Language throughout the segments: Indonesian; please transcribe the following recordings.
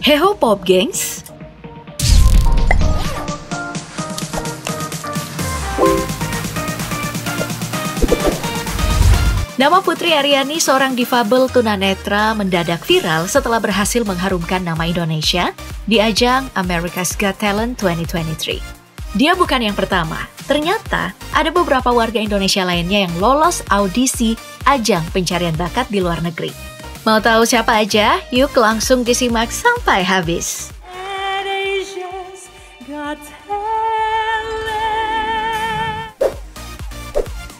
Heho Pop gengs. Nama Putri Aryani, seorang difabel tunanetra, mendadak viral setelah berhasil mengharumkan nama Indonesia di ajang America's Got Talent 2023. Dia bukan yang pertama. Ternyata ada beberapa warga Indonesia lainnya yang lolos audisi ajang pencarian bakat di luar negeri. Mau tahu siapa aja? Yuk langsung disimak sampai habis.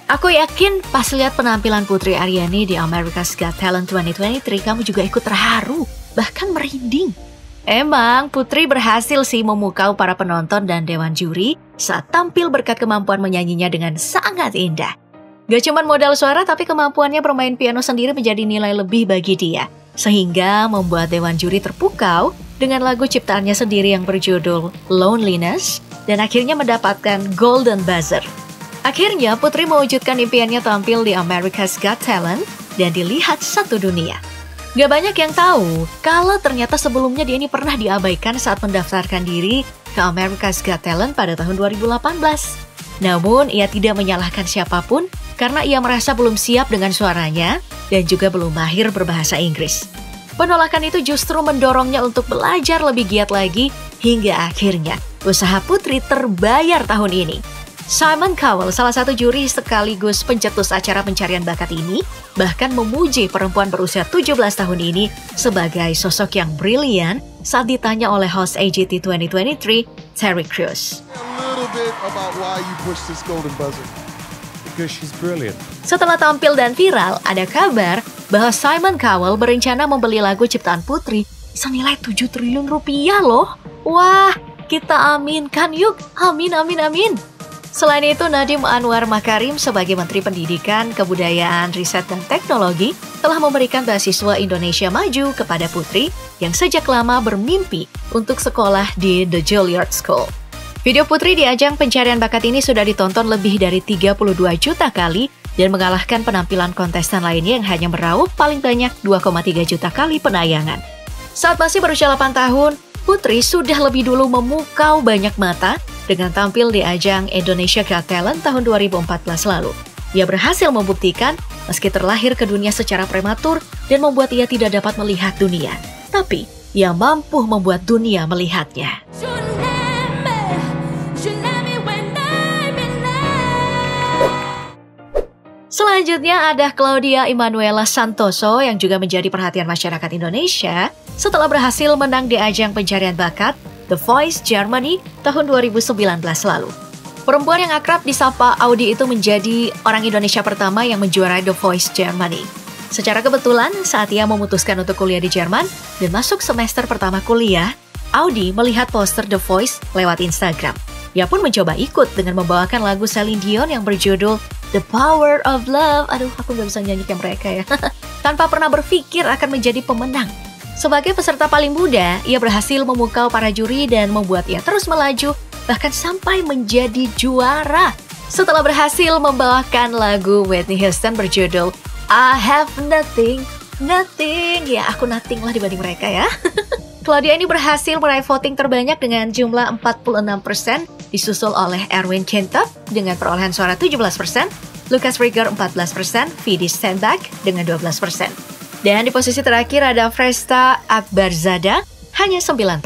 Aku yakin pas lihat penampilan Putri Aryani di America's Got Talent 2023, kamu juga ikut terharu, bahkan merinding. Emang Putri berhasil sih memukau para penonton dan dewan juri saat tampil berkat kemampuan menyanyinya dengan sangat indah. Gak cuma modal suara, tapi kemampuannya bermain piano sendiri menjadi nilai lebih bagi dia. Sehingga membuat dewan juri terpukau dengan lagu ciptaannya sendiri yang berjudul Loneliness dan akhirnya mendapatkan Golden Buzzer. Akhirnya Putri mewujudkan impiannya tampil di America's Got Talent dan dilihat satu dunia. Gak banyak yang tahu kalau ternyata sebelumnya dia ini pernah diabaikan saat mendaftarkan diri ke America's Got Talent pada tahun 2018. Namun ia tidak menyalahkan siapapun karena ia merasa belum siap dengan suaranya dan juga belum mahir berbahasa Inggris. Penolakan itu justru mendorongnya untuk belajar lebih giat lagi hingga akhirnya usaha Putri terbayar tahun ini. Simon Cowell, salah satu juri sekaligus pencetus acara pencarian bakat ini, bahkan memuji perempuan berusia 17 tahun ini sebagai sosok yang brilian saat ditanya oleh host AGT 2023, Terry Crews. Setelah tampil dan viral, ada kabar bahwa Simon Cowell berencana membeli lagu ciptaan Putri senilai 7 triliun rupiah loh. Wah, kita aminkan yuk. Amin, amin, amin. Selain itu, Nadiem Anwar Makarim sebagai Menteri Pendidikan, Kebudayaan, Riset, dan Teknologi telah memberikan beasiswa Indonesia Maju kepada Putri yang sejak lama bermimpi untuk sekolah di The Juilliard School. Video Putri di ajang pencarian bakat ini sudah ditonton lebih dari 32 juta kali dan mengalahkan penampilan kontestan lainnya yang hanya meraup paling banyak 2,3 juta kali penayangan. Saat masih berusia 8 tahun, Putri sudah lebih dulu memukau banyak mata dengan tampil di ajang Indonesia Got Talent tahun 2014 lalu. Ia berhasil membuktikan meski terlahir ke dunia secara prematur dan membuat ia tidak dapat melihat dunia, tapi ia mampu membuat dunia melihatnya. Selanjutnya ada Claudia Emanuela Santoso yang juga menjadi perhatian masyarakat Indonesia setelah berhasil menang di ajang pencarian bakat The Voice Germany tahun 2019 lalu. Perempuan yang akrab disapa Audi itu menjadi orang Indonesia pertama yang menjuarai The Voice Germany. Secara kebetulan, saat ia memutuskan untuk kuliah di Jerman dan masuk semester pertama kuliah, Audi melihat poster The Voice lewat Instagram. Ia pun mencoba ikut dengan membawakan lagu Celine Dion yang berjudul The Power of Love. Aduh, aku gak bisa nyanyi kayak mereka ya. Tanpa pernah berpikir akan menjadi pemenang. Sebagai peserta paling muda, ia berhasil memukau para juri dan membuat ia terus melaju, bahkan sampai menjadi juara. Setelah berhasil membawakan lagu Whitney Houston berjudul I Have Nothing, Nothing. Ya, aku nothing lah dibanding mereka ya. Claudia ini berhasil meraih voting terbanyak dengan jumlah 46%, disusul oleh Erwin Kintop dengan perolehan suara 17%, Lucas Rieger 14%, Vidi Stenbach dengan 12%. Dan di posisi terakhir ada Fresta Akbarzada hanya 9%.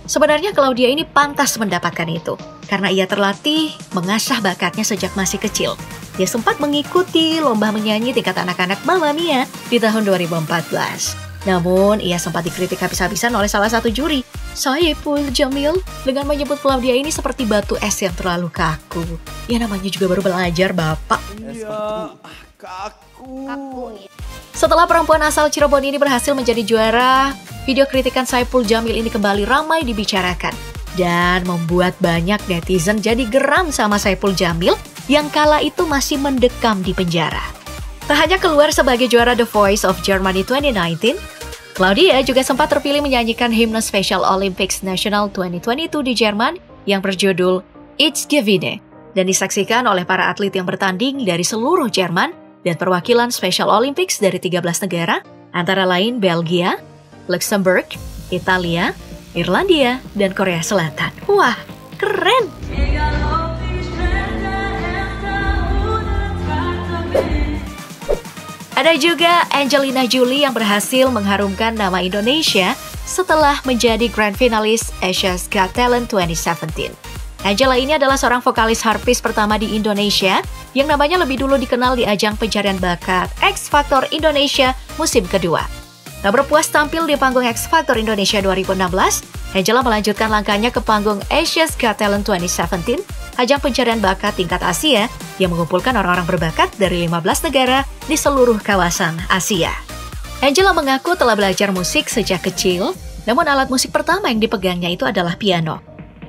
Sebenarnya Claudia ini pantas mendapatkan itu, karena ia terlatih mengasah bakatnya sejak masih kecil. Dia sempat mengikuti lomba menyanyi tingkat anak-anak Mamma Mia di tahun 2014. Namun, ia sempat dikritik habis-habisan oleh salah satu juri, Saipul Jamil, dengan menyebut Claudia ini seperti batu es yang terlalu kaku. Ya namanya juga baru belajar, Bapak. Iya, kaku. Setelah perempuan asal Cirebon ini berhasil menjadi juara, video kritikan Saipul Jamil ini kembali ramai dibicarakan dan membuat banyak netizen jadi geram sama Saipul Jamil yang kala itu masih mendekam di penjara. Tak hanya keluar sebagai juara The Voice of Germany 2019, Claudia juga sempat terpilih menyanyikan himne Special Olympics National 2022 di Jerman yang berjudul Ich gewinne dan disaksikan oleh para atlet yang bertanding dari seluruh Jerman dan perwakilan Special Olympics dari 13 negara, antara lain Belgia, Luxembourg, Italia, Irlandia, dan Korea Selatan. Wah, keren! Ada juga Angelina Jolie yang berhasil mengharumkan nama Indonesia setelah menjadi grand finalis Asia's Got Talent 2017. Angela ini adalah seorang vokalis harpis pertama di Indonesia yang namanya lebih dulu dikenal di ajang pencarian bakat X Factor Indonesia musim kedua. Tak berpuas tampil di panggung X Factor Indonesia 2016, Angela melanjutkan langkahnya ke panggung Asia's Got Talent 2017, ajang pencarian bakat tingkat Asia yang mengumpulkan orang-orang berbakat dari 15 negara di seluruh kawasan Asia. Angela mengaku telah belajar musik sejak kecil, namun alat musik pertama yang dipegangnya itu adalah piano.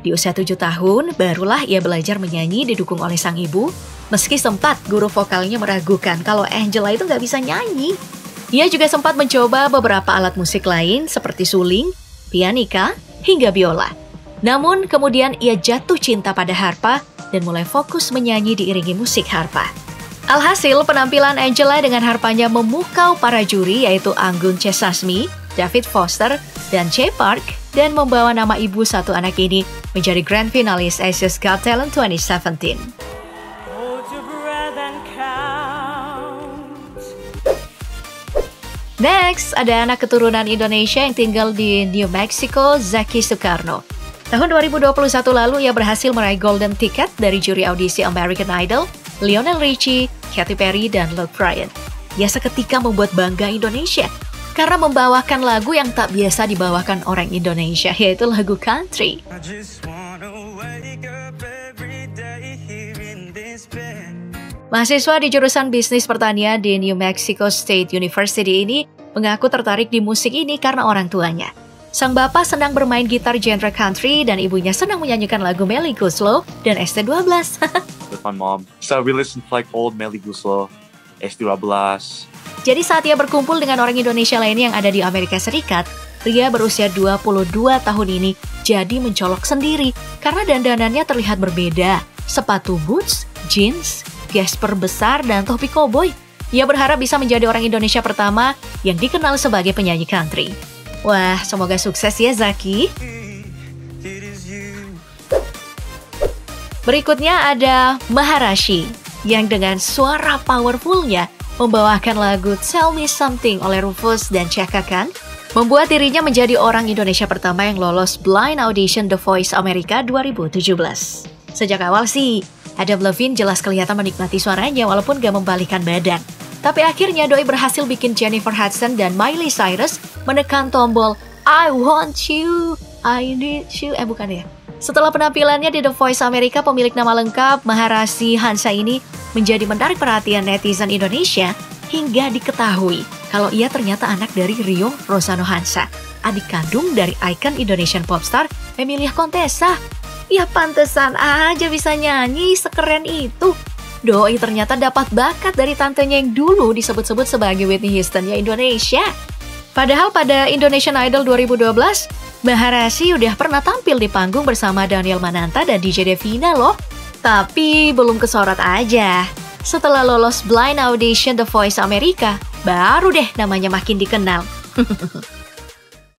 Di usia 7 tahun, barulah ia belajar menyanyi didukung oleh sang ibu, meski sempat guru vokalnya meragukan kalau Angela itu nggak bisa nyanyi. Ia juga sempat mencoba beberapa alat musik lain seperti suling, pianika, hingga biola. Namun kemudian ia jatuh cinta pada harpa dan mulai fokus menyanyi diiringi musik harpa. Alhasil penampilan Angela dengan harpanya memukau para juri yaitu Anggun C. Sasmi, David Foster, dan Jay Park dan membawa nama ibu satu anak ini menjadi grand finalis Asia's Got Talent 2017. Next, ada anak keturunan Indonesia yang tinggal di New Mexico, Zaki Soekarno. Tahun 2021 lalu, ia berhasil meraih golden ticket dari juri audisi American Idol, Lionel Richie, Katy Perry, dan Luke Bryan. Ia seketika membuat bangga Indonesia karena membawakan lagu yang tak biasa dibawakan orang Indonesia, yaitu lagu country. Mahasiswa di jurusan bisnis pertanian di New Mexico State University ini mengaku tertarik di musik ini karena orang tuanya. Sang bapak senang bermain gitar genre country dan ibunya senang menyanyikan lagu Melly Goeslaw dan ST12. With my mom. So we listen to like old Melly Goeslaw, ST12. Jadi saat ia berkumpul dengan orang Indonesia lainnya yang ada di Amerika Serikat, pria berusia 22 tahun ini jadi mencolok sendiri karena dandanannya terlihat berbeda. Sepatu boots, jeans, gesper besar, dan topi koboi. Ia berharap bisa menjadi orang Indonesia pertama yang dikenal sebagai penyanyi country. Wah, semoga sukses ya Zaki. Berikutnya ada Maharashi yang dengan suara powerfulnya membawakan lagu Tell Me Something oleh Rufus dan Chaka Khan, membuat dirinya menjadi orang Indonesia pertama yang lolos blind audition The Voice America 2017. Sejak awal sih, Adam Levine jelas kelihatan menikmati suaranya walaupun gak membalikan badan. Tapi akhirnya Doi berhasil bikin Jennifer Hudson dan Miley Cyrus menekan tombol I want you, I need you. Bukan ya. Setelah penampilannya di The Voice America, pemilik nama lengkap Maharashi Hansa ini menjadi menarik perhatian netizen Indonesia hingga diketahui kalau ia ternyata anak dari Rio Rosano Hansa, adik kandung dari ikon Indonesian popstar Emilia Contessa. Ya pantesan aja bisa nyanyi sekeren itu. Doi ternyata dapat bakat dari tantenya yang dulu disebut-sebut sebagai Whitney Houston-nya Indonesia. Padahal pada Indonesian Idol 2012, Maharashi udah pernah tampil di panggung bersama Daniel Mananta dan DJ Devina loh. Tapi belum kesorot aja. Setelah lolos blind audition The Voice America, baru deh namanya makin dikenal.